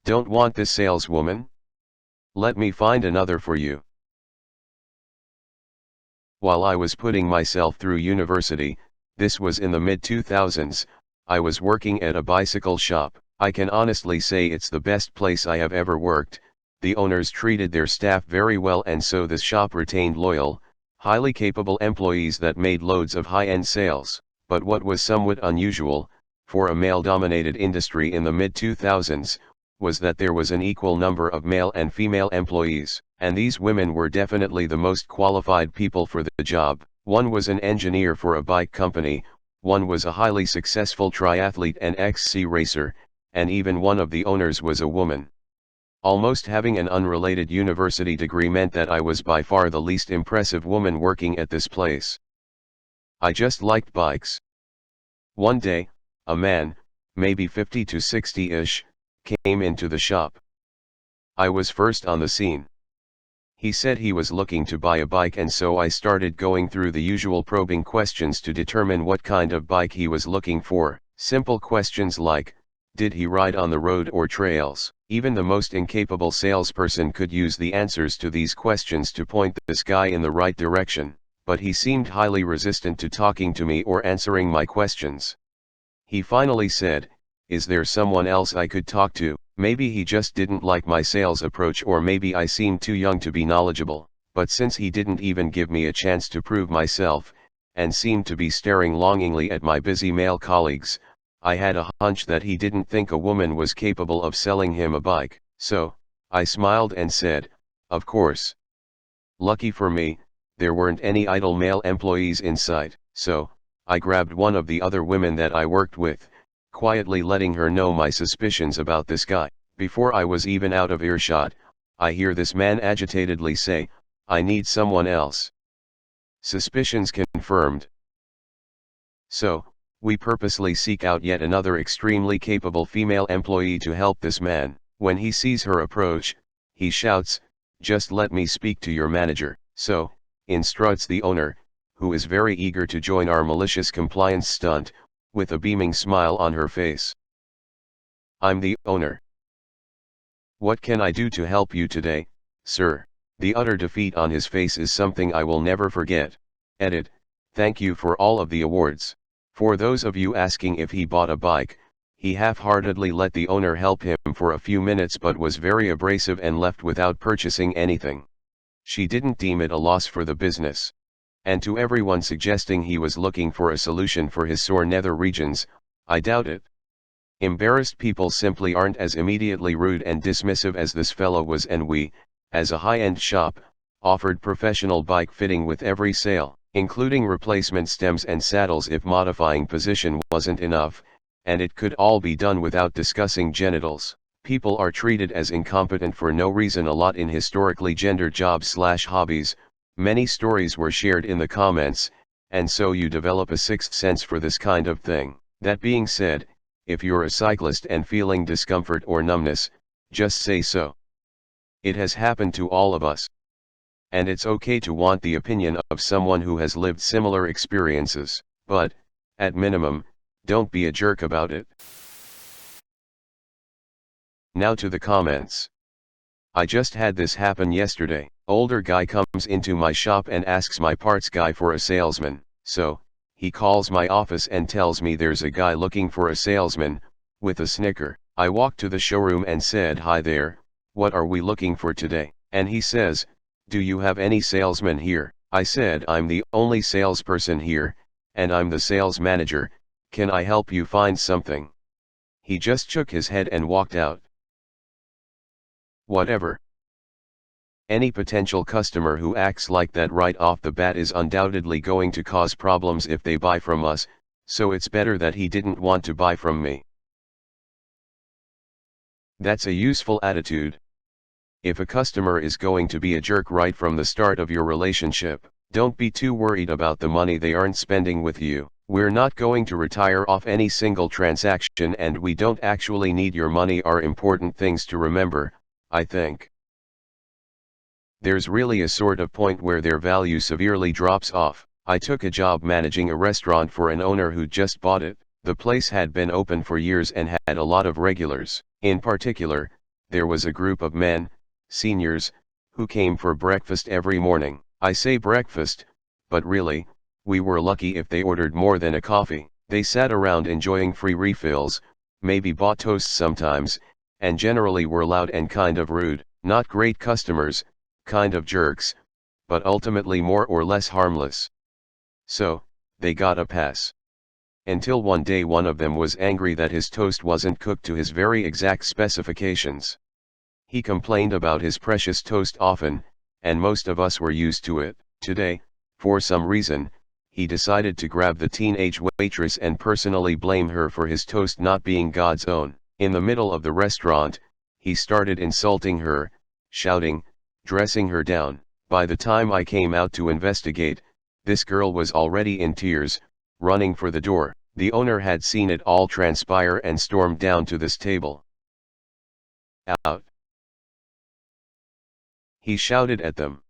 Don't want this saleswoman? Let me find another for you. While I was putting myself through university, this was in the mid-2000s, I was working at a bicycle shop. I can honestly say it's the best place I have ever worked. The owners treated their staff very well, and so the shop retained loyal, highly capable employees that made loads of high-end sales. But what was somewhat unusual, for a male-dominated industry in the mid-2000s, was that there was an equal number of male and female employees, and these women were definitely the most qualified people for the job. One was an engineer for a bike company, one was a highly successful triathlete and XC racer, and even one of the owners was a woman. Almost having an unrelated university degree meant that I was by far the least impressive woman working at this place. I just liked bikes. One day, a man, maybe 50 to 60-ish, came into the shop. I was first on the scene. He said he was looking to buy a bike, and so I started going through the usual probing questions to determine what kind of bike he was looking for. Simple questions like, did he ride on the road or trails? Even the most incapable salesperson could use the answers to these questions to point this guy in the right direction, but he seemed highly resistant to talking to me or answering my questions. He finally said, is there someone else I could talk to? Maybe he just didn't like my sales approach, or maybe I seemed too young to be knowledgeable. But since he didn't even give me a chance to prove myself, and seemed to be staring longingly at my busy male colleagues, I had a hunch that he didn't think a woman was capable of selling him a bike. So, I smiled and said, of course. Lucky for me, there weren't any idle male employees in sight, so I grabbed one of the other women that I worked with, quietly letting her know my suspicions about this guy. Before I was even out of earshot, I hear this man agitatedly say, I need someone else. Suspicions confirmed. So, we purposely seek out yet another extremely capable female employee to help this man. When he sees her approach, he shouts, just let me speak to your manager. So, in struts the owner, who is very eager to join our malicious compliance stunt, with a beaming smile on her face. I'm the owner. What can I do to help you today, sir? The utter defeat on his face is something I will never forget. Edit, thank you for all of the awards. For those of you asking if he bought a bike, he half-heartedly let the owner help him for a few minutes, but was very abrasive and left without purchasing anything. She didn't deem it a loss for the business. And to everyone suggesting he was looking for a solution for his sore nether regions, I doubt it. Embarrassed people simply aren't as immediately rude and dismissive as this fellow was, and we, as a high-end shop, offered professional bike fitting with every sale, including replacement stems and saddles if modifying position wasn't enough, and it could all be done without discussing genitals. People are treated as incompetent for no reason a lot in historically gendered jobs/hobbies. Many stories were shared in the comments, and so you develop a sixth sense for this kind of thing. That being said, if you're a cyclist and feeling discomfort or numbness, just say so. It has happened to all of us. And it's okay to want the opinion of someone who has lived similar experiences, but, at minimum, don't be a jerk about it. Now to the comments. I just had this happen yesterday. Older guy comes into my shop and asks my parts guy for a salesman, so, he calls my office and tells me there's a guy looking for a salesman, with a snicker. I walked to the showroom and said, hi there, what are we looking for today? And he says, do you have any salesmen here? I said, I'm the only salesperson here, and I'm the sales manager, can I help you find something? He just shook his head and walked out. Whatever. Any potential customer who acts like that right off the bat is undoubtedly going to cause problems if they buy from us, so it's better that he didn't want to buy from me. That's a useful attitude. If a customer is going to be a jerk right from the start of your relationship, don't be too worried about the money they aren't spending with you. We're not going to retire off any single transaction, and we don't actually need your money are important things to remember, I think. There's really a sort of point where their value severely drops off. I took a job managing a restaurant for an owner who just bought it. The place had been open for years and had a lot of regulars. In particular, there was a group of men, seniors, who came for breakfast every morning. I say breakfast, but really, we were lucky if they ordered more than a coffee. They sat around enjoying free refills, maybe bought toast sometimes, and generally were loud and kind of rude. Not great customers, kind of jerks, but ultimately more or less harmless. So, they got a pass. Until one day one of them was angry that his toast wasn't cooked to his very exact specifications. He complained about his precious toast often, and most of us were used to it. Today, for some reason, he decided to grab the teenage waitress and personally blame her for his toast not being God's own. In the middle of the restaurant, he started insulting her, shouting, dressing her down. By the time I came out to investigate, this girl was already in tears, running for the door. The owner had seen it all transpire and stormed down to this table. "Out!" he shouted at them.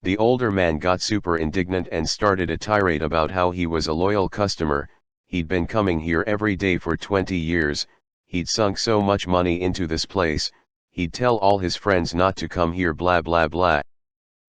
The older man got super indignant and started a tirade about how he was a loyal customer, he'd been coming here every day for 20 years, he'd sunk so much money into this place, he'd tell all his friends not to come here blah blah blah.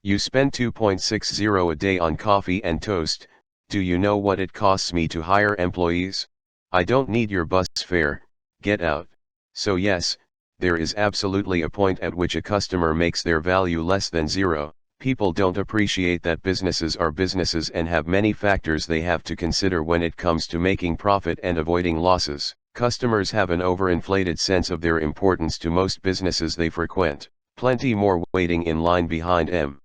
You spend $2.60 a day on coffee and toast, do you know what it costs me to hire employees? I don't need your bus fare, get out. So yes, there is absolutely a point at which a customer makes their value less than zero. People don't appreciate that businesses are businesses and have many factors they have to consider when it comes to making profit and avoiding losses. Customers have an overinflated sense of their importance to most businesses they frequent. Plenty more waiting in line behind them.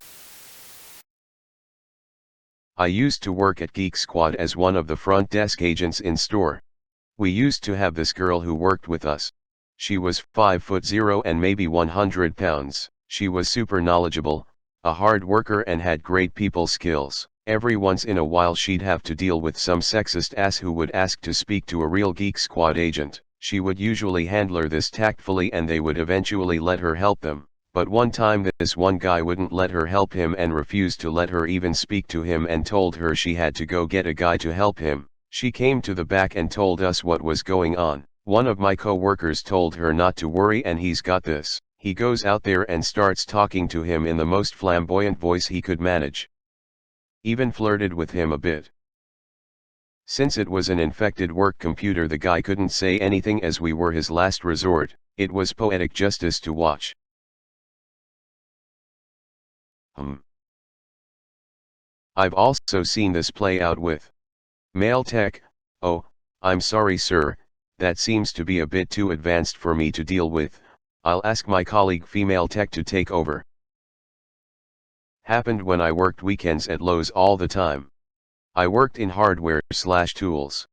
I used to work at Geek Squad as one of the front desk agents in store. We used to have this girl who worked with us. She was 5'0" and maybe 100 pounds. She was super knowledgeable, a hard worker and had great people skills. Every once in a while she'd have to deal with some sexist ass who would ask to speak to a real Geek Squad agent. She would usually handle this tactfully and they would eventually let her help them. But one time this one guy wouldn't let her help him and refused to let her even speak to him and told her she had to go get a guy to help him. She came to the back and told us what was going on. One of my co-workers told her not to worry and he's got this. He goes out there and starts talking to him in the most flamboyant voice he could manage. Even flirted with him a bit. Since it was an infected work computer, the guy couldn't say anything as we were his last resort. It was poetic justice to watch. I've also seen this play out with male tech. "Oh, I'm sorry sir, that seems to be a bit too advanced for me to deal with. I'll ask my colleague female tech to take over." Happened when I worked weekends at Lowe's all the time. I worked in hardware/tools.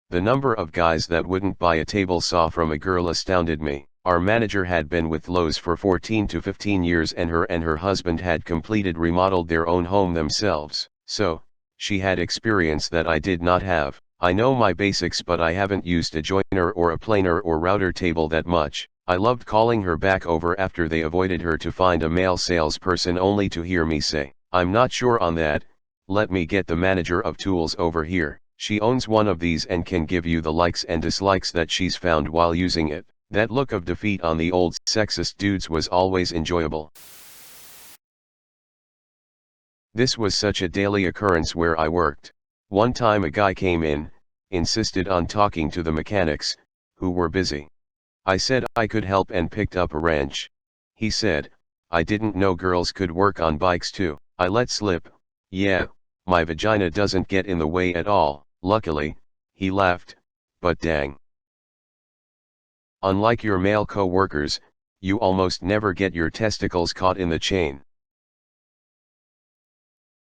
The number of guys that wouldn't buy a table saw from a girl astounded me. Our manager had been with Lowe's for 14 to 15 years and her husband had remodeled their own home themselves. So, she had experience that I did not have. I know my basics but I haven't used a joiner or a planer or router table that much. I loved calling her back over after they avoided her to find a male salesperson only to hear me say, "I'm not sure on that, let me get the manager of tools over here. She owns one of these and can give you the likes and dislikes that she's found while using it." That look of defeat on the old sexist dudes was always enjoyable. This was such a daily occurrence where I worked. One time a guy came in, insisted on talking to the mechanics, who were busy. I said I could help and picked up a wrench. He said, "I didn't know girls could work on bikes too." I let slip, "Yeah, my vagina doesn't get in the way at all." Luckily, he laughed, but dang. Unlike your male co-workers, you almost never get your testicles caught in the chain.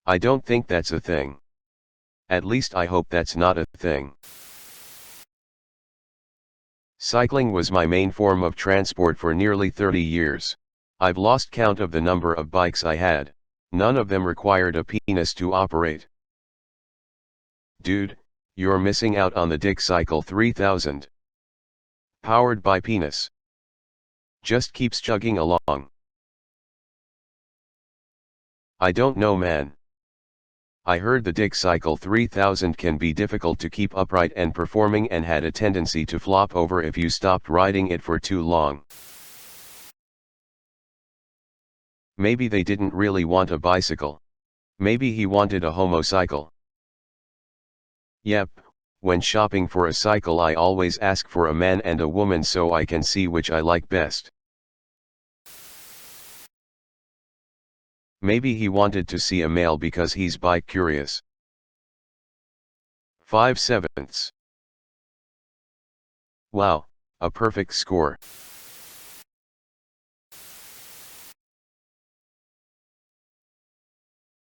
I don't think that's a thing. At least I hope that's not a thing. Cycling was my main form of transport for nearly 30 years. I've lost count of the number of bikes I had. None of them required a penis to operate. Dude, you're missing out on the Dick Cycle 3000. Powered by penis. Just keeps chugging along. I don't know man. I heard the Dick Cycle 3000 can be difficult to keep upright and performing and had a tendency to flop over if you stopped riding it for too long. Maybe they didn't really want a bicycle. Maybe he wanted a homocycle. Yep, when shopping for a cycle I always ask for a man and a woman so I can see which I like best. Maybe he wanted to see a male because he's bike curious. 5/7. Wow, a perfect score.